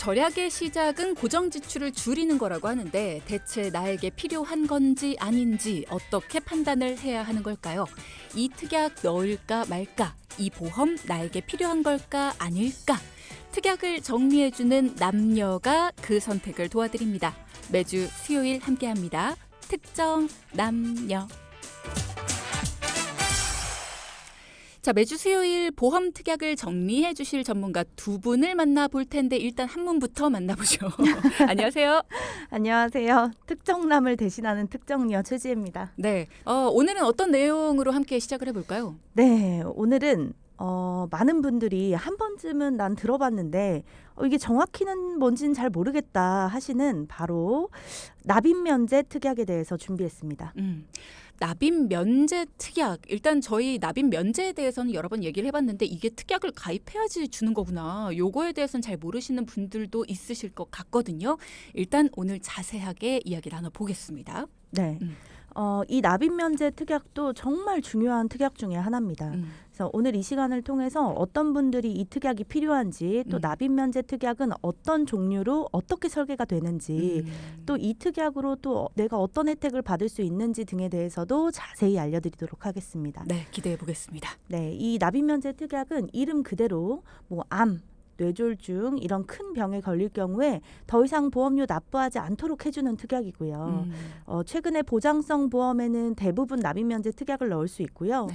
절약의 시작은 고정 지출을 줄이는 거라고 하는데 대체 나에게 필요한 건지 아닌지 어떻게 판단을 해야 하는 걸까요? 이 특약 넣을까 말까? 이 보험 나에게 필요한 걸까 아닐까? 특약을 정리해주는 남녀가 그 선택을 도와드립니다. 매주 수요일 함께합니다. 특정 남녀. 자, 매주 수요일 보험 특약을 정리해 주실 전문가 두 분을 만나볼 텐데 일단 한 분부터 만나보죠. 안녕하세요. 안녕하세요. 특정남을 대신하는 특정녀 최지혜입니다. 네, 오늘은 어떤 내용으로 함께 시작을 해볼까요? 네, 오늘은 많은 분들이 한 번쯤은 난 들어봤는데 이게 정확히는 뭔지는 잘 모르겠다 하시는 바로 납입 면제 특약에 대해서 준비했습니다. 납입 면제 특약. 일단 저희 납입 면제에 대해서는 여러 번 얘기를 해봤는데 이게 특약을 가입해야지 주는 거구나. 요거에 대해서는 잘 모르시는 분들도 있으실 것 같거든요. 일단 오늘 자세하게 이야기 나눠보겠습니다. 네. 이 납입 면제 특약도 정말 중요한 특약 중에 하나입니다. 그래서 오늘 이 시간을 통해서 어떤 분들이 이 특약이 필요한지 또 납입 면제 특약은 어떤 종류로 어떻게 설계가 되는지 또 이 특약으로 또 내가 어떤 혜택을 받을 수 있는지 등에 대해서도 자세히 알려드리도록 하겠습니다. 네, 기대해 보겠습니다. 네, 이 납입 면제 특약은 이름 그대로 암, 뇌졸중 이런 큰 병에 걸릴 경우에 더 이상 보험료 납부하지 않도록 해주는 특약이고요. 최근에 보장성 보험에는 대부분 납입 면제 특약을 넣을 수 있고요. 네.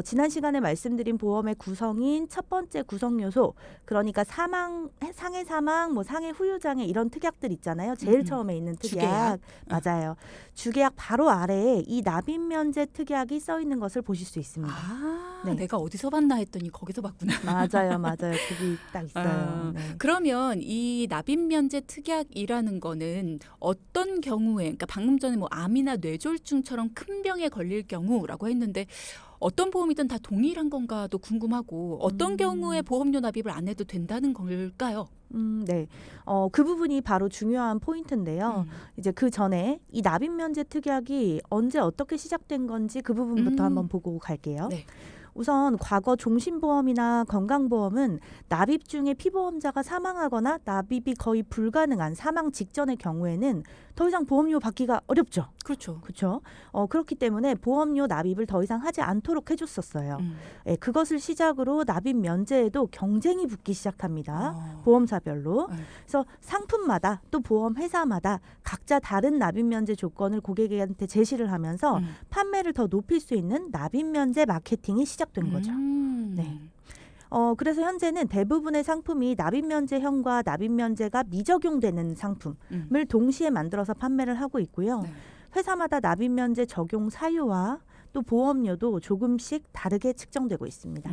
지난 시간에 말씀드린 보험의 구성인 첫 번째 구성 요소, 그러니까 상해 사망, 상해 후유장애 이런 특약들 있잖아요. 제일 처음에 있는 특약. 주계약. 맞아요. 주계약 바로 아래에 이 납입 면제 특약이 써 있는 것을 보실 수 있습니다. 네. 내가 어디서 봤나 했더니 거기서 봤구나. 맞아요. 거기 딱 있어요. 네. 그러면 이 납입 면제 특약이라는 거는 어떤 경우에, 그러니까 방금 전에 암이나 뇌졸중처럼 큰 병에 걸릴 경우라고 했는데 어떤 보험이든 다 동일한 건가도 궁금하고 어떤 경우에 보험료 납입을 안 해도 된다는 걸까요? 네. 그 부분이 바로 중요한 포인트인데요. 이제 그 전에 이 납입 면제 특약이 언제 어떻게 시작된 건지 그 부분부터 한번 보고 갈게요. 네. 우선 과거 종신보험이나 건강보험은 납입 중에 피보험자가 사망하거나 납입이 거의 불가능한 사망 직전의 경우에는 더 이상 보험료 받기가 어렵죠. 그렇죠. 그렇죠. 그렇기 때문에 보험료 납입을 더 이상 하지 않도록 해줬었어요. 예, 그것을 시작으로 납입 면제에도 경쟁이 붙기 시작합니다. 보험사별로. 그래서 상품마다 또 보험 회사마다 각자 다른 납입 면제 조건을 고객한테 제시를 하면서 판매를 더 높일 수 있는 납입 면제 마케팅이 시작된 거죠. 네. 그래서 현재는 대부분의 상품이 납입 면제형과 납입 면제가 미적용되는 상품을 동시에 만들어서 판매를 하고 있고요. 네. 회사마다 납입 면제 적용 사유와 또 보험료도 조금씩 다르게 측정되고 있습니다.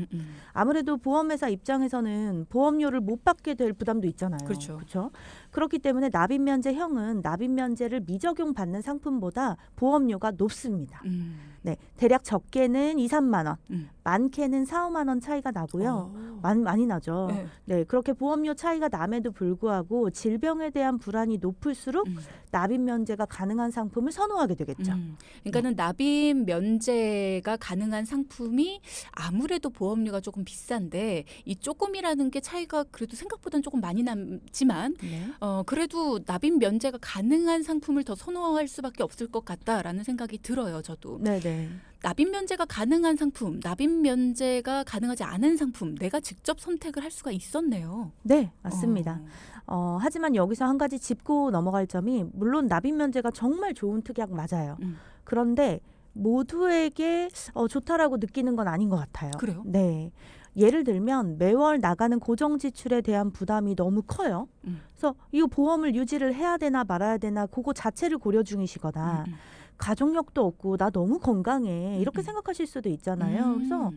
아무래도 보험회사 입장에서는 보험료를 못 받게 될 부담도 있잖아요. 그렇죠. 그렇기 때문에 납입 면제형은 납입 면제를 미적용 받는 상품보다 보험료가 높습니다. 네, 대략 적게는 2, 3만 원, 많게는 4, 5만 원 차이가 나고요. 많이 나죠. 네, 그렇게 보험료 차이가 남에도 불구하고 질병에 대한 불안이 높을수록 납입 면제가 가능한 상품을 선호하게 되겠죠. 그러니까는 납입 면제가 가능한 상품이 아무래도 보험료가 조금 비싼데 이 조금이라는 게 차이가 그래도 생각보다는 조금 많이 남지만 그래도 납입 면제가 가능한 상품을 더 선호할 수밖에 없을 것 같다라는 생각이 들어요. 저도. 네네. 납입 면제가 가능한 상품, 납입 면제가 가능하지 않은 상품, 내가 직접 선택을 할 수가 있었네요. 네, 맞습니다. 하지만 여기서 한 가지 짚고 넘어갈 점이 물론 납입 면제가 정말 좋은 특약 맞아요. 그런데 모두에게 좋다라고 느끼는 건 아닌 것 같아요. 그래요? 네. 예를 들면 매월 나가는 고정 지출에 대한 부담이 너무 커요. 그래서 이거 보험을 유지를 해야 되나 말아야 되나 그거 자체를 고려 중이시거나 가족력도 없고 나 너무 건강해 이렇게 생각하실 수도 있잖아요. 그래서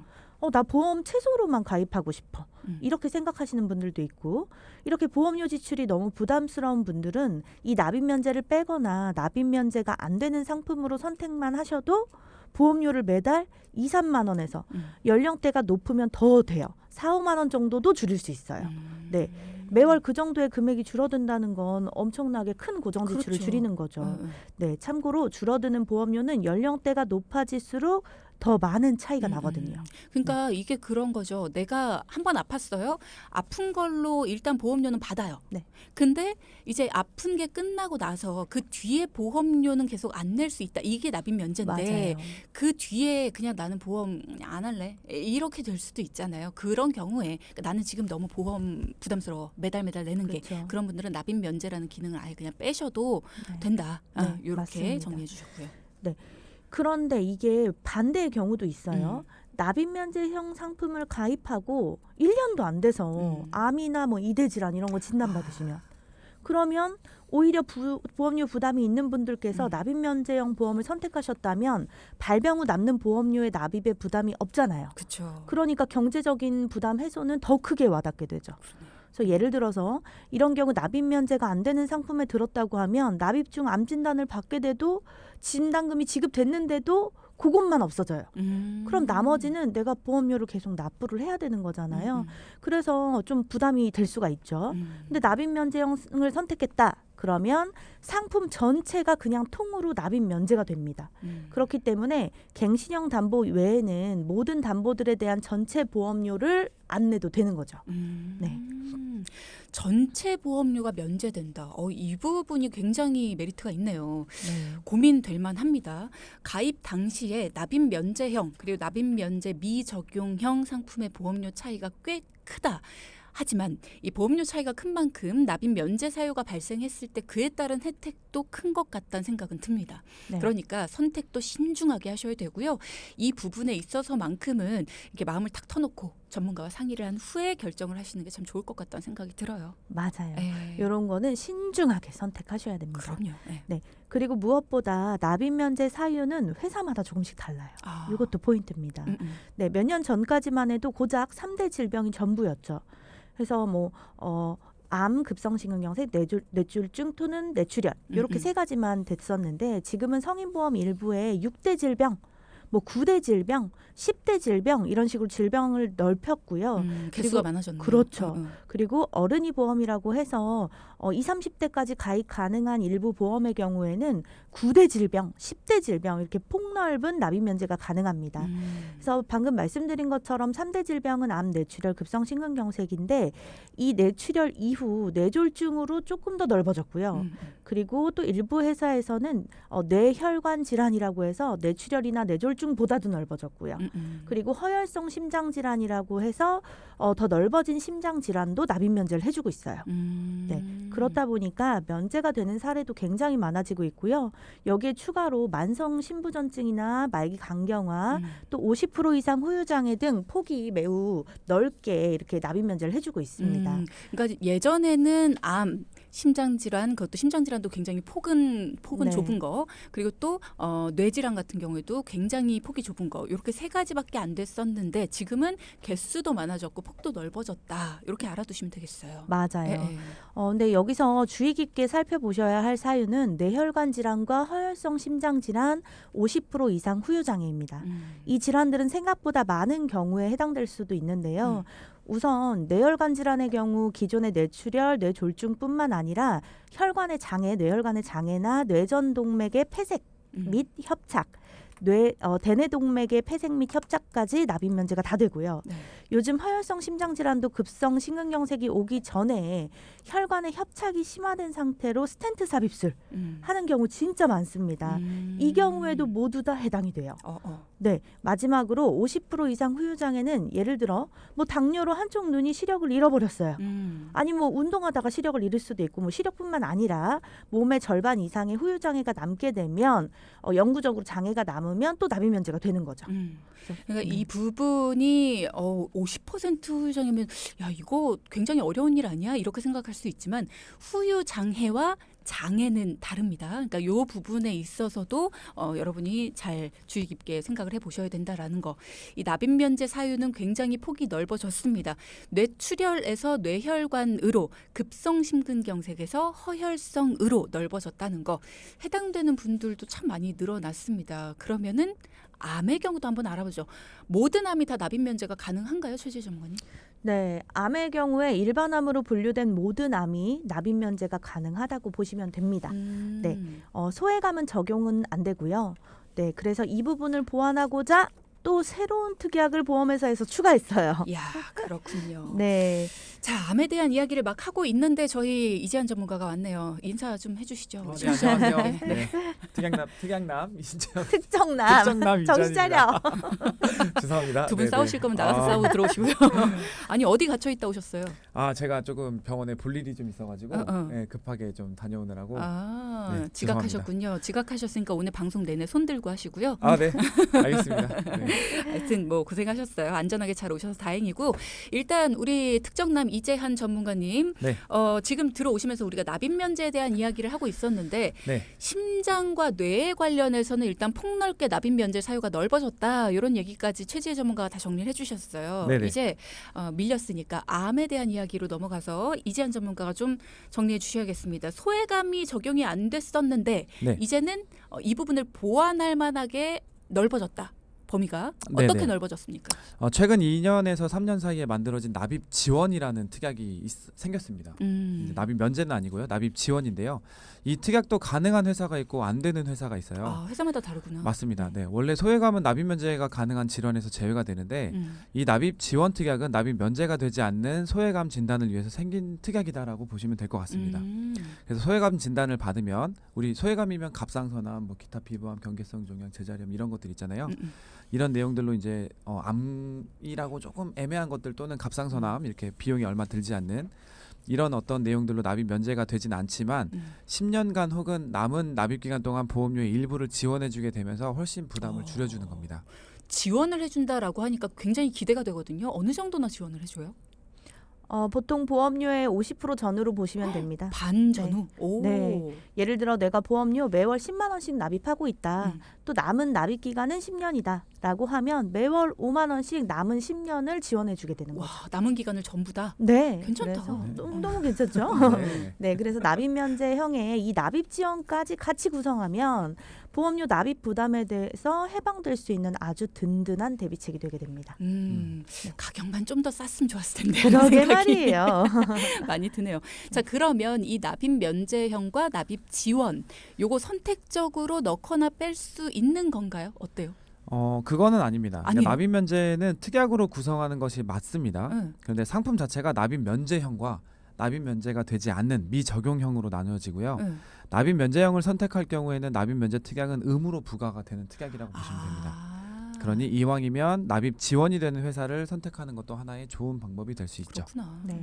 나 보험 최소로만 가입하고 싶어. 이렇게 생각하시는 분들도 있고 이렇게 보험료 지출이 너무 부담스러운 분들은 이 납입 면제를 빼거나 납입 면제가 안 되는 상품으로 선택만 하셔도 보험료를 매달 2, 3만 원에서 연령대가 높으면 더 돼요. 4, 5만 원 정도도 줄일 수 있어요. 네. 매월 그 정도의 금액이 줄어든다는 건 엄청나게 큰 고정 지출을 그렇죠. 줄이는 거죠. 네, 참고로 줄어드는 보험료는 연령대가 높아질수록 더 많은 차이가 나거든요. 그러니까 이게 그런 거죠. 내가 한 번 아팠어요. 아픈 걸로 일단 보험료는 받아요. 네. 근데 이제 아픈 게 끝나고 나서 그 뒤에 보험료는 계속 안 낼 수 있다. 이게 납입 면제인데 맞아요. 그 뒤에 그냥 나는 보험 안 할래. 이렇게 될 수도 있잖아요. 그런 경우에 그러니까 나는 지금 너무 보험 부담스러워. 매달 내는 게. 그렇죠. 그런 분들은 납입 면제라는 기능을 아예 그냥 빼셔도 네. 된다. 네, 이렇게 맞습니다. 정리해 주셨고요. 그런데 이게 반대의 경우도 있어요. 납입 면제형 상품을 가입하고 1년도 안 돼서 암이나 뭐 이대 질환 이런 거 진단받으시면 그러면 오히려 보험료 부담이 있는 분들께서 납입 면제형 보험을 선택하셨다면 발병 후 남는 보험료의 납입에 부담이 없잖아요. 그렇죠. 그러니까 경제적인 부담 해소는 더 크게 와닿게 되죠. 그래서 예를 들어서 이런 경우 납입 면제가 안 되는 상품에 들었다고 하면 납입 중 암 진단을 받게 돼도 진단금이 지급됐는데도 그것만 없어져요. 그럼 나머지는 내가 보험료를 계속 납부를 해야 되는 거잖아요. 그래서 좀 부담이 될 수가 있죠. 근데 납입 면제형을 선택했다. 그러면 상품 전체가 그냥 통으로 납입 면제가 됩니다. 그렇기 때문에 갱신형 담보 외에는 모든 담보들에 대한 전체 보험료를 안 내도 되는 거죠. 네. 전체 보험료가 면제된다. 이 부분이 굉장히 메리트가 있네요. 네. 고민될 만합니다. 가입 당시에 납입 면제형 그리고 납입 면제 미적용형 상품의 보험료 차이가 꽤 크다. 하지만 이 보험료 차이가 큰 만큼 납입 면제 사유가 발생했을 때 그에 따른 혜택도 큰 것 같다는 생각은 듭니다. 네. 그러니까 선택도 신중하게 하셔야 되고요. 이 부분에 있어서만큼은 이렇게 마음을 탁 터놓고 전문가와 상의를 한 후에 결정을 하시는 게 참 좋을 것 같다는 생각이 들어요. 맞아요. 에. 이런 거는 신중하게 선택하셔야 됩니다. 그럼요. 네. 그리고 무엇보다 납입 면제 사유는 회사마다 조금씩 달라요. 이것도 포인트입니다. 네, 몇 년 전까지만 해도 고작 3대 질병이 전부였죠. 그래서 암, 급성심근경색, 뇌졸중 또는 뇌출혈 이렇게 세 가지만 됐었는데 지금은 성인보험 일부에 6대 질병, 9대 질병, 10대 질병 이런 식으로 질병을 넓혔고요. 개수가 많아졌네요. 그렇죠. 그리고 어른이 보험이라고 해서 20, 30대까지 가입 가능한 일부 보험의 경우에는 9대 질병, 10대 질병 이렇게 폭넓은 납입 면제가 가능합니다. 그래서 방금 말씀드린 것처럼 3대 질병은 암, 뇌출혈, 급성심근경색인데 이 뇌출혈 이후 뇌졸중으로 조금 더 넓어졌고요. 그리고 또 일부 회사에서는 뇌혈관 질환이라고 해서 뇌출혈이나 뇌졸중보다도 넓어졌고요. 그리고 허혈성 심장 질환이라고 해서 더 넓어진 심장 질환도 납입 면제를 해주고 있어요. 네, 그렇다 보니까 면제가 되는 사례도 굉장히 많아지고 있고요. 여기에 추가로 만성 신부전증이나 말기 간경화, 또 50% 이상 후유 장애 등 폭이 매우 넓게 이렇게 납입 면제를 해주고 있습니다. 그러니까 예전에는 암, 심장질환, 그것도 심장질환도 굉장히 폭은 네. 좁은 거, 그리고 또 뇌질환 같은 경우에도 굉장히 폭이 좁은 거, 이렇게 세 가지밖에 안 됐었는데 지금은 개수도 많아졌고 폭도 넓어졌다. 이렇게 알아두시면 되겠어요. 맞아요. 근데 여기서 주의 깊게 살펴보셔야 할 사유는 뇌혈관 질환과 허혈성 심장 질환 50% 이상 후유 장애입니다. 이 질환들은 생각보다 많은 경우에 해당될 수도 있는데요. 우선 뇌혈관 질환의 경우 기존의 뇌출혈, 뇌졸중뿐만 아니라 혈관의 장애, 뇌혈관의 장애나 뇌전동맥의 폐색 및 협착, 대뇌동맥의 폐색 및 협착까지 납입 면제가 다 되고요. 네. 요즘 허혈성 심장 질환도 급성 심근경색이 오기 전에 혈관의 협착이 심화된 상태로 스텐트 삽입술 하는 경우 진짜 많습니다. 이 경우에도 모두 다 해당이 돼요. 네, 마지막으로 50% 이상 후유 장애는 예를 들어 당뇨로 한쪽 눈이 시력을 잃어버렸어요. 아니 운동하다가 시력을 잃을 수도 있고 시력뿐만 아니라 몸의 절반 이상의 후유 장애가 남게 되면 영구적으로 장애가 남으면 또 납입 면제가 되는 거죠. 그러니까 이 부분이 50% 후유 장애면 야 이거 굉장히 어려운 일 아니야? 이렇게 생각할 수 있지만 후유 장애와 장애는 다릅니다. 그러니까 이 부분에 있어서도 여러분이 잘 주의 깊게 생각을 해보셔야 된다라는 거. 이 납입 면제 사유는 굉장히 폭이 넓어졌습니다. 뇌출혈에서 뇌혈관으로, 급성심근경색에서 허혈성으로 넓어졌다는 거. 해당되는 분들도 참 많이 늘어났습니다. 그러면은 암의 경우도 한번 알아보죠. 모든 암이 다 납입 면제가 가능한가요, 최재 전문가님? 네, 암의 경우에 일반암으로 분류된 모든 암이 납입 면제가 가능하다고 보시면 됩니다. 네, 소외감은 적용은 안 되고요. 네, 그래서 이 부분을 보완하고자 또 새로운 특약을 보험회사에서 추가했어요. 이야, 그렇군요. 네. 자, 암에 대한 이야기를 막 하고 있는데 저희 이재한 전문가가 왔네요. 인사 좀 해주시죠. 네, 안녕하세요. 네. 특약남 이진정. 특정남. 특정남 정신 차려. 죄송합니다. 두 분 네네. 싸우실 거면 나가서 싸우고 들어오시고요. 아니 어디 갇혀 있다 오셨어요? 제가 조금 병원에 볼 일이 좀 있어가지고 네, 급하게 좀 다녀오느라고. 네, 네, 지각하셨군요. 지각하셨으니까 오늘 방송 내내 손 들고 하시고요. 네, 알겠습니다. 네. 하여튼 뭐 고생하셨어요. 안전하게 잘 오셔서 다행이고 일단 우리 특정남 이재한 전문가님 네. 지금 들어오시면서 우리가 납입면제에 대한 이야기를 하고 있었는데 네. 심장과 뇌에 관련해서는 일단 폭넓게 납입면제 사유가 넓어졌다 이런 얘기까지 최지혜 전문가가 다 정리를 해주셨어요. 네네. 이제 밀렸으니까 암에 대한 이야기로 넘어가서 이재한 전문가가 좀 정리해 주셔야겠습니다. 소외감이 적용이 안 됐었는데 네. 이제는 이 부분을 보완할 만하게 넓어졌다. 범위가 어떻게 네네. 넓어졌습니까? 최근 2년에서 3년 사이에 만들어진 납입 지원이라는 특약이 생겼습니다. 이제 납입 면제는 아니고요. 납입 지원인데요. 이 특약도 가능한 회사가 있고 안 되는 회사가 있어요. 회사마다 다르구나. 맞습니다. 네, 원래 소외감은 납입 면제가 가능한 질환에서 제외가 되는데 이 납입 지원 특약은 납입 면제가 되지 않는 소외감 진단을 위해서 생긴 특약이다라고 보시면 될 것 같습니다. 그래서 소외감 진단을 받으면 우리 소외감이면 갑상선암, 뭐 기타 피부암, 경계성 종양, 제자리암 이런 것들 있잖아요. 이런 내용들로 이제 암이라고 조금 애매한 것들 또는 갑상선암 이렇게 비용이 얼마 들지 않는 이런 어떤 내용들로 납입 면제가 되진 않지만 10년간 혹은 남은 납입 기간 동안 보험료의 일부를 지원해주게 되면서 훨씬 부담을 줄여주는 겁니다. 지원을 해준다라고 하니까 굉장히 기대가 되거든요. 어느 정도나 지원을 해줘요? 보통 보험료의 50% 전후로 보시면 됩니다. 반 전후? 오. 네. 예를 들어 내가 보험료 매월 10만 원씩 납입하고 있다. 또 남은 납입 기간은 10년이다. 라고 하면 매월 5만 원씩 남은 10년을 지원해 주게 되는 거죠. 와, 남은 기간을 전부 다? 네. 괜찮다. 그래서 네. 너무 괜찮죠? 네. 네. 그래서 납입 면제형의 이 납입 지원까지 같이 구성하면 보험료 납입 부담에 대해서 해방될 수 있는 아주 든든한 대비책이 되게 됩니다. 가격만 좀 더 쌌으면 좋았을 텐데. 그러게 말이에요. 많이 드네요. 자, 그러면 이 납입 면제형과 납입 지원 요거 선택적으로 넣거나 뺄 수 있는 건가요? 어때요? 그거는 아닙니다. 아니에요? 그러니까 납입 면제는 특약으로 구성하는 것이 맞습니다. 응. 그런데 상품 자체가 납입 면제형과 납입 면제가 되지 않는 미적용형으로 나누어지고요. 응. 납입 면제형을 선택할 경우에는 납입 면제 특약은 의무로 부과가 되는 특약이라고 보시면 됩니다. 그러니 이왕이면 납입 지원이 되는 회사를 선택하는 것도 하나의 좋은 방법이 될 수 있죠. 그렇구나. 네.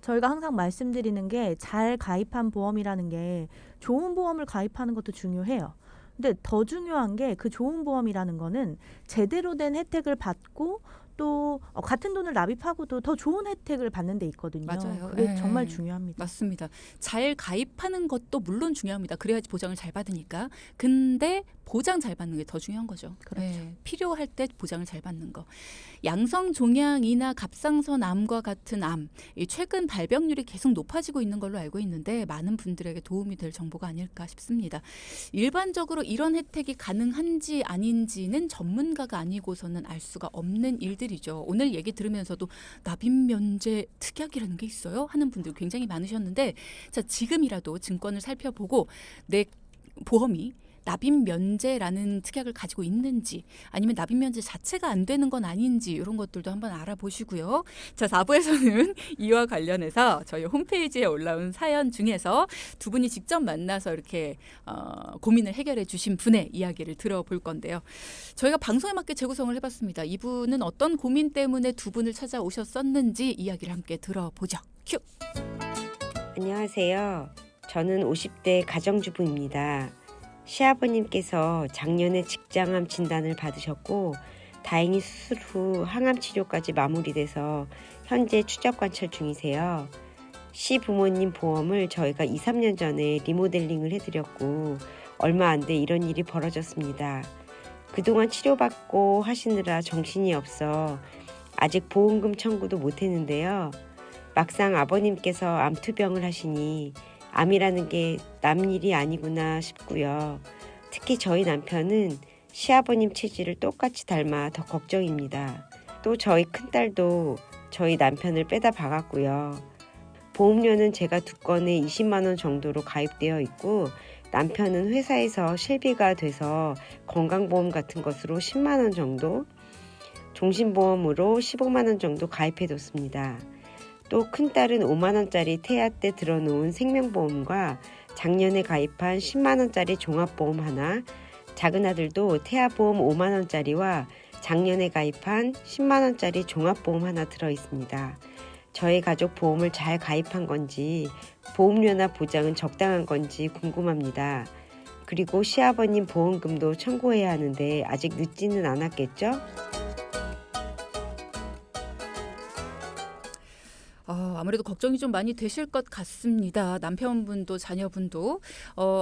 저희가 항상 말씀드리는 게 잘 가입한 보험이라는 게 좋은 보험을 가입하는 것도 중요해요. 근데 더 중요한 게 그 좋은 보험이라는 거는 제대로 된 혜택을 받고 또 같은 돈을 납입하고도 더 좋은 혜택을 받는 데 있거든요. 맞아요. 그게 네. 정말 중요합니다. 맞습니다. 잘 가입하는 것도 물론 중요합니다. 그래야지 보장을 잘 받으니까. 근데 보장 잘 받는 게 더 중요한 거죠. 그렇죠. 네, 필요할 때 보장을 잘 받는 거. 양성 종양이나 갑상선 암과 같은 암, 이 최근 발병률이 계속 높아지고 있는 걸로 알고 있는데 많은 분들에게 도움이 될 정보가 아닐까 싶습니다. 일반적으로 이런 혜택이 가능한지 아닌지는 전문가가 아니고서는 알 수가 없는 일들이죠. 오늘 얘기 들으면서도 납입 면제 특약이라는 게 있어요? 하는 분들 굉장히 많으셨는데 자, 지금이라도 증권을 살펴보고 내 보험이 납입 면제라는 특약을 가지고 있는지 아니면 납입 면제 자체가 안 되는 건 아닌지 이런 것들도 한번 알아보시고요. 자, 4부에서는 이와 관련해서 저희 홈페이지에 올라온 사연 중에서 두 분이 직접 만나서 이렇게 고민을 해결해 주신 분의 이야기를 들어볼 건데요. 저희가 방송에 맞게 재구성을 해봤습니다. 이분은 어떤 고민 때문에 두 분을 찾아오셨었는지 이야기를 함께 들어보죠. 큐! 안녕하세요. 저는 50대 가정주부입니다. 시아버님께서 작년에 직장암 진단을 받으셨고 다행히 수술 후 항암 치료까지 마무리돼서 현재 추적 관찰 중이세요. 시부모님 보험을 저희가 2, 3년 전에 리모델링을 해드렸고 얼마 안 돼 이런 일이 벌어졌습니다. 그동안 치료받고 하시느라 정신이 없어 아직 보험금 청구도 못했는데요. 막상 아버님께서 암투병을 하시니 암이라는 게 남 일이 아니구나 싶고요. 특히 저희 남편은 시아버님 체질을 똑같이 닮아 더 걱정입니다. 또 저희 큰딸도 저희 남편을 빼다 박았고요. 보험료는 제가 두 건에 20만 원 정도로 가입되어 있고 남편은 회사에서 실비가 돼서 건강보험 같은 것으로 10만 원 정도, 종신보험으로 15만 원 정도 가입해뒀습니다. 또 큰딸은 5만 원짜리 태아 때 들어놓은 생명보험과 작년에 가입한 10만 원짜리 종합보험 하나, 작은 아들도 태아보험 5만 원짜리와 작년에 가입한 10만 원짜리 종합보험 하나 들어있습니다. 저희 가족 보험을 잘 가입한 건지 보험료나 보장은 적당한 건지 궁금합니다. 그리고 시아버님 보험금도 청구해야 하는데 아직 늦지는 않았겠죠? 아무래도 걱정이 좀 많이 되실 것 같습니다. 남편분도 자녀분도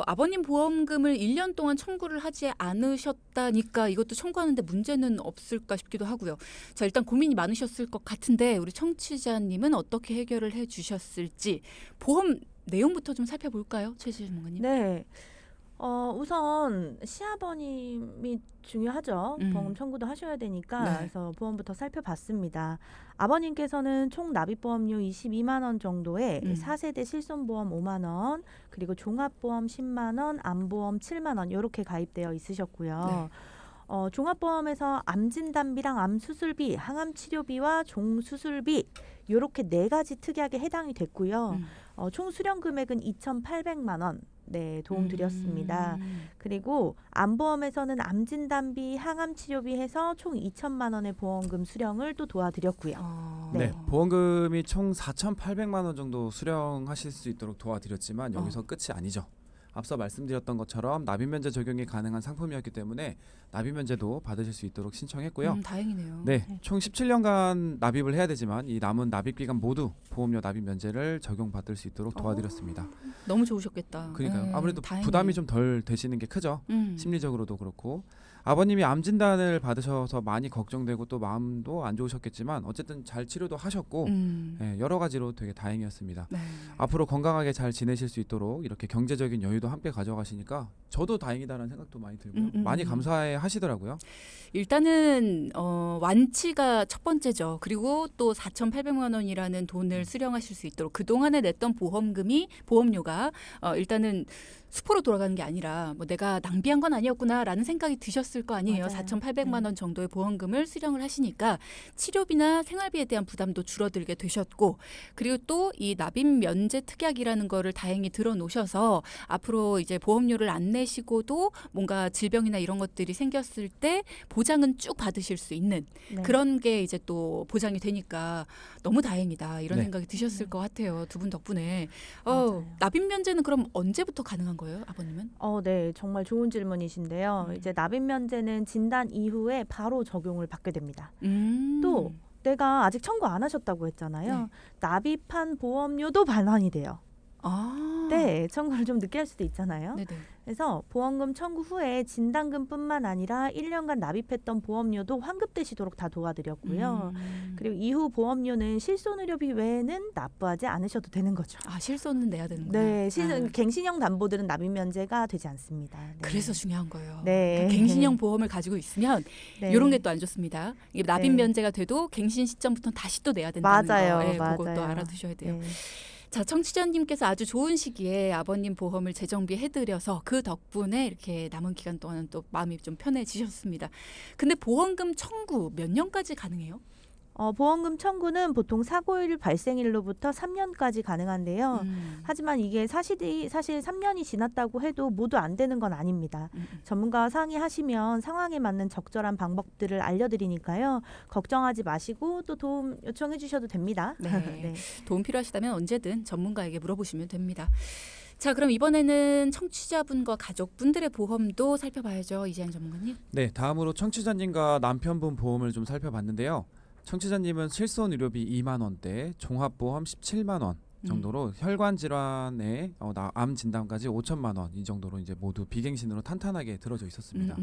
아버님 보험금을 1년 동안 청구를 하지 않으셨다니까 이것도 청구하는데 문제는 없을까 싶기도 하고요. 자, 일단 고민이 많으셨을 것 같은데 우리 청취자님은 어떻게 해결을 해주셨을지 보험 내용부터 좀 살펴볼까요? 최지 전문가님. 네. 우선 시아버님이 중요하죠. 보험 청구도 하셔야 되니까. 네. 그래서 보험부터 살펴봤습니다. 아버님께서는 총 납입보험료 22만 원 정도에 4세대 실손보험 5만 원, 그리고 종합보험 10만 원, 암보험 7만 원 이렇게 가입되어 있으셨고요. 네. 종합보험에서 암진단비랑 암수술비, 항암치료비와 종수술비 이렇게 4가지 특약에 해당이 됐고요. 총 수령 금액은 2,800만 원. 네, 도움 드렸습니다. 그리고 암보험에서는 암진단비, 항암치료비 해서 총 2천만 원의 보험금 수령을 또 도와드렸고요. 네, 보험금이 총 4,800만 원 정도 수령하실 수 있도록 도와드렸지만 여기서 끝이 아니죠. 앞서 말씀드렸던 것처럼 납입 면제 적용이 가능한 상품이었기 때문에 납입 면제도 받으실 수 있도록 신청했고요. 다행이네요. 네, 총 17년간 납입을 해야 되지만 이 남은 납입 기간 모두 보험료 납입 면제를 적용받을 수 있도록 도와드렸습니다. 너무 좋으셨겠다. 그러니까요. 아무래도 다행이네요. 부담이 좀 덜 되시는 게 크죠. 심리적으로도 그렇고. 아버님이 암 진단을 받으셔서 많이 걱정되고 또 마음도 안 좋으셨겠지만 어쨌든 잘 치료도 하셨고 네, 여러 가지로 되게 다행이었습니다. 네. 앞으로 건강하게 잘 지내실 수 있도록 이렇게 경제적인 여유도 함께 가져가시니까 저도 다행이다라는 생각도 많이 들고요. 많이 감사해 하시더라고요. 일단은 완치가 첫 번째죠. 그리고 또 4,800만 원이라는 돈을 수령하실 수 있도록 그동안에 냈던 보험료가 일단은 수포로 돌아가는 게 아니라 뭐 내가 낭비한 건 아니었구나라는 생각이 드셨을 거 아니에요. 맞아요. 4,800만 원 정도의 보험금을 수령을 하시니까 치료비나 생활비에 대한 부담도 줄어들게 되셨고, 그리고 또 이 납입 면제 특약이라는 거를 다행히 들어놓으셔서 앞으로 이제 보험료를 안 내시고도 뭔가 질병이나 이런 것들이 생겼을 때 보장은 쭉 받으실 수 있는 네. 그런 게 이제 또 보장이 되니까 너무 다행이다 이런 네. 생각이 드셨을 것 같아요. 두 분 덕분에. 맞아요. 납입 면제는 그럼 언제부터 가능한 거예요, 아버님은? 네, 정말 좋은 질문이신데요. 이제 납입 면제는 진단 이후에 바로 적용을 받게 됩니다. 또 내가 아직 청구 안 하셨다고 했잖아요. 네. 납입한 보험료도 반환이 돼요. 아, 네, 청구를 좀 늦게 할 수도 있잖아요. 네네. 그래서 보험금 청구 후에 진단금뿐만 아니라 1년간 납입했던 보험료도 환급되시도록 다 도와드렸고요. 그리고 이후 보험료는 실손의료비 외에는 납부하지 않으셔도 되는 거죠. 아, 실손은 내야 되는구나. 네, 아, 갱신형 담보들은 납입 면제가 되지 않습니다. 네. 그래서 중요한 거예요. 네. 그러니까 갱신형 보험을 가지고 있으면 네. 이런 게 또 안 좋습니다. 이게 납입 네. 면제가 돼도 갱신 시점부터 다시 또 내야 된다는 맞아요, 거. 예, 맞아요. 그것도 알아두셔야 돼요. 네. 자, 청취자님께서 아주 좋은 시기에 아버님 보험을 재정비해드려서 그 덕분에 이렇게 남은 기간 동안은 또 마음이 좀 편해지셨습니다. 근데 보험금 청구 몇 년까지 가능해요? 보험금 청구는 보통 사고일 발생일로부터 3년까지 가능한데요. 하지만 이게 사실 3년이 지났다고 해도 모두 안 되는 건 아닙니다. 전문가와 상의하시면 상황에 맞는 적절한 방법들을 알려드리니까요. 걱정하지 마시고 또 도움 요청해 주셔도 됩니다. 네. 네. 도움 필요하시다면 언제든 전문가에게 물어보시면 됩니다. 자, 그럼 이번에는 청취자분과 가족분들의 보험도 살펴봐야죠. 이재양 전문가님. 네, 다음으로 청취자님과 남편분 보험을 좀 살펴봤는데요. 청취자님은 실손 의료비 2만 원대, 종합보험 17만 원 정도로 혈관 질환에 암 진단까지 5천만 원 이 정도로 이제 모두 비갱신으로 탄탄하게 들어져 있었습니다.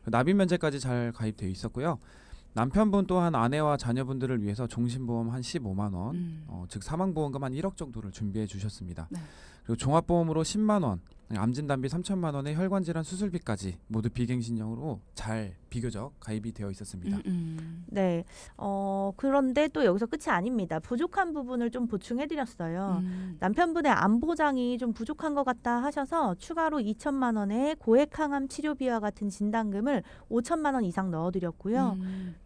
납입 면제까지 잘 가입되어 있었고요. 남편분 또한 아내와 자녀분들을 위해서 종신보험 한 15만 원, 즉 사망보험금 한 1억 정도를 준비해 주셨습니다. 네. 그리고 종합보험으로 10만 원, 암 진단비 3천만 원에 혈관 질환 수술비까지 모두 비갱신형으로 잘 비교적 가입이 되어 있었습니다. 네. 그런데 또 여기서 끝이 아닙니다. 부족한 부분을 좀 보충해드렸어요. 남편분의 암 보장이 좀 부족한 것 같다 하셔서 추가로 2천만 원의 고액항암 치료비와 같은 진단금을 5천만 원 이상 넣어드렸고요.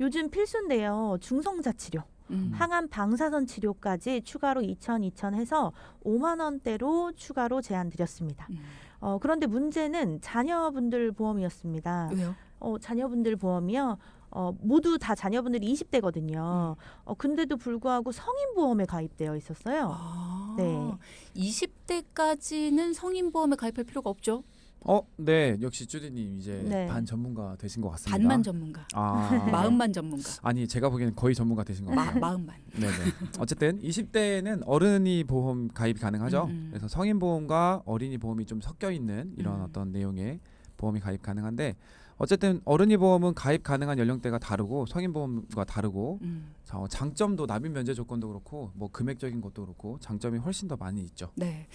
요즘 필수인데요. 중성자 치료. 항암 방사선 치료까지 추가로 2천 해서 5만 원대로 추가로 제안 드렸습니다. 그런데 문제는 자녀분들 보험이었습니다. 왜요? 자녀분들 보험이요. 모두 다 자녀분들이 20대거든요. 근데도 불구하고 성인 보험에 가입되어 있었어요. 아, 네. 20대까지는 성인보험에 가입할 필요가 없죠. 네, 역시 주디님 이제 네. 반 전문가 되신 것 같습니다. 반만 전문가, 아, 마음만 전문가. 아니 제가 보기에는 거의 전문가 되신 것 같아요. 마음만. 네네. 어쨌든 20대에는 어른이 보험 가입이 가능하죠. 그래서 성인 보험과 어린이 보험이 좀 섞여 있는 이런 어떤 내용의 보험이 가입 가능한데 어쨌든 어른이 보험은 가입 가능한 연령대가 다르고 성인 보험과 다르고 장점도 납입 면제 조건도 그렇고 뭐 금액적인 것도 그렇고 장점이 훨씬 더 많이 있죠. 네,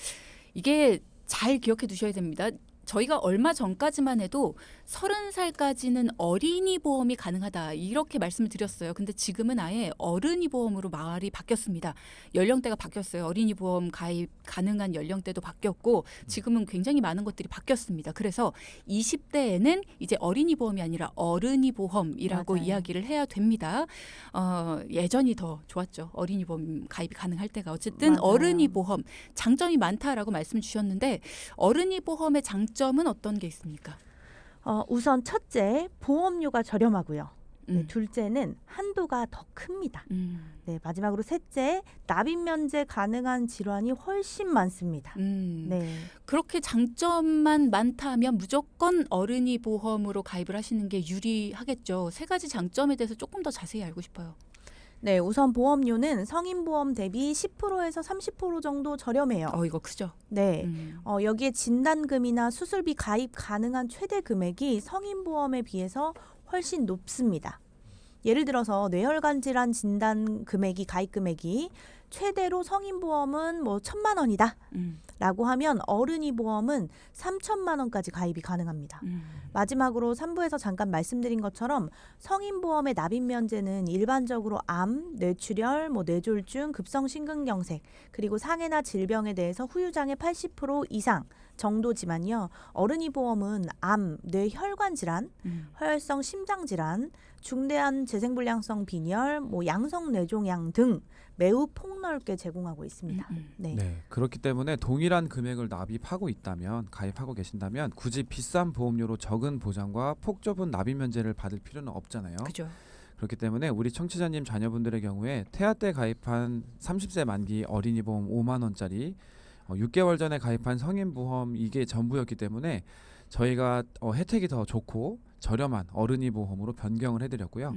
이게 잘 기억해 두셔야 됩니다. 저희가 얼마 전까지만 해도 30살까지는 어린이 보험이 가능하다 이렇게 말씀을 드렸어요. 근데 지금은 아예 어른이 보험으로 말이 바뀌었습니다. 연령대가 바뀌었어요. 어린이 보험 가입 가능한 연령대도 바뀌었고 지금은 굉장히 많은 것들이 바뀌었습니다. 그래서 20대에는 이제 어린이 보험이 아니라 어른이 보험이라고 맞아요. 이야기를 해야 됩니다. 예전이 더 좋았죠. 어린이 보험 가입이 가능할 때가. 어쨌든 맞아요. 어른이 보험 장점이 많다라고 말씀 주셨는데 어른이 보험의 장점은 어떤 게 있습니까? 우선 첫째, 보험료가 저렴하고요. 네, 음. 둘째는 한도가 더 큽니다. 음. 네, 마지막으로 셋째, 납입 면제 가능한 질환이 훨씬 많습니다. 네. 그렇게 장점만 많다면 무조건 어른이 보험으로 가입을 하시는 게 유리하겠죠. 세 가지 장점에 대해서 조금 더 자세히 알고 싶어요. 네, 우선 보험료는 성인 보험 대비 10%에서 30% 정도 저렴해요. 이거 크죠? 네. 여기에 진단금이나 수술비 가입 가능한 최대 금액이 성인 보험에 비해서 훨씬 높습니다. 예를 들어서 뇌혈관 질환 진단 금액이 가입 금액이 최대로 성인 보험은 뭐 1,000만 원이다. 라고 하면 어른이 보험은 3천만 원까지 가입이 가능합니다. 마지막으로 3부에서 잠깐 말씀드린 것처럼 성인 보험의 납입 면제는 일반적으로 암, 뇌출혈, 뇌졸중, 급성심근경색 그리고 상해나 질병에 대해서 후유장애 80% 이상 정도지만요. 어른이 보험은 암, 뇌혈관 질환, 허혈성 심장 질환, 중대한 재생불량성 빈혈, 양성 뇌종양 등 매우 폭넓게 제공하고 있습니다. 네. 네, 그렇기 때문에 동일한 금액을 납입하고 있다면 가입하고 계신다면 굳이 비싼 보험료로 적은 보장과 폭 좁은 납입 면제를 받을 필요는 없잖아요. 그죠. 그렇기 때문에 우리 청취자님 자녀분들의 경우에 태아 때 가입한 30세 만기 어린이 보험 5만 원짜리 6개월 전에 가입한 성인 보험 이게 전부였기 때문에 저희가 혜택이 더 좋고 저렴한 어른이 보험으로 변경을 해드렸고요.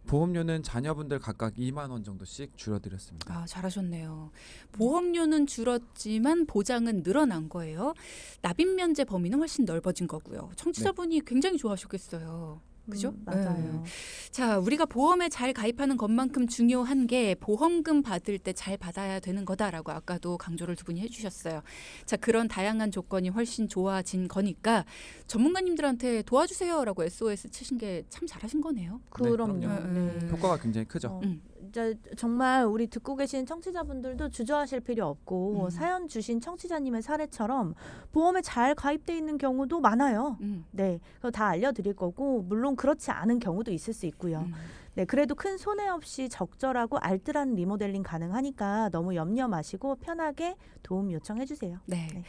보험료는 자녀분들 각각 2만 원 정도씩 줄여드렸습니다. 아, 잘하셨네요. 보험료는 줄었지만 보장은 늘어난 거예요. 납입 면제 범위는 훨씬 넓어진 거고요. 청취자분이 굉장히 좋아하셨겠어요. 그죠? 맞아요. 네. 자, 우리가 보험에 잘 가입하는 것만큼 중요한 게 보험금 받을 때 잘 받아야 되는 거다라고 아까도 강조를 두 분이 해주셨어요. 자, 그런 다양한 조건이 훨씬 좋아진 거니까 전문가님들한테 도와주세요라고 SOS 치신 게 참 잘하신 거네요. 그럼요. 그럼요. 네. 효과가 굉장히 크죠. 이제 정말 우리 듣고 계신 청취자분들도 주저하실 필요 없고 사연 주신 청취자님의 사례처럼 보험에 잘 가입돼 있는 경우도 많아요. 네, 그거 다 알려드릴 거고 물론 그렇지 않은 경우도 있을 수 있고요. 네, 그래도 큰 손해 없이 적절하고 알뜰한 리모델링 가능하니까 너무 염려 마시고 편하게 도움 요청해 주세요. 네. 네.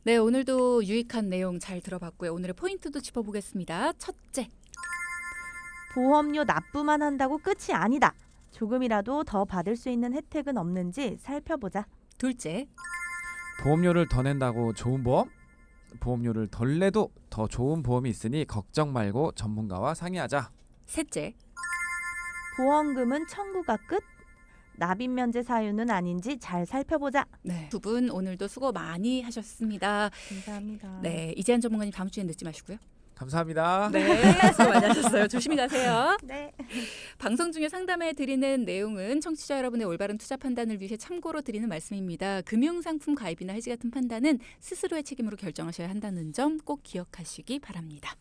네, 오늘도 유익한 내용 잘 들어봤고요. 오늘의 포인트도 짚어보겠습니다. 첫째, 보험료 납부만 한다고 끝이 아니다. 조금이라도 더 받을 수 있는 혜택은 없는지 살펴보자. 둘째, 보험료를 더 낸다고 좋은 보험? 보험료를 덜 내도 더 좋은 보험이 있으니 걱정 말고 전문가와 상의하자. 셋째, 보험금은 청구가 끝? 납입 면제 사유는 아닌지 잘 살펴보자. 네, 두 분 오늘도 수고 많이 하셨습니다. 감사합니다. 네, 이재한 전문가님 다음 주에 늦지 마시고요. 감사합니다. 네, 수고 많이 하셨어요. 조심히 가세요. 네. 방송 중에 상담해 드리는 내용은 청취자 여러분의 올바른 투자 판단을 위해 참고로 드리는 말씀입니다. 금융상품 가입이나 해지 같은 판단은 스스로의 책임으로 결정하셔야 한다는 점 꼭 기억하시기 바랍니다.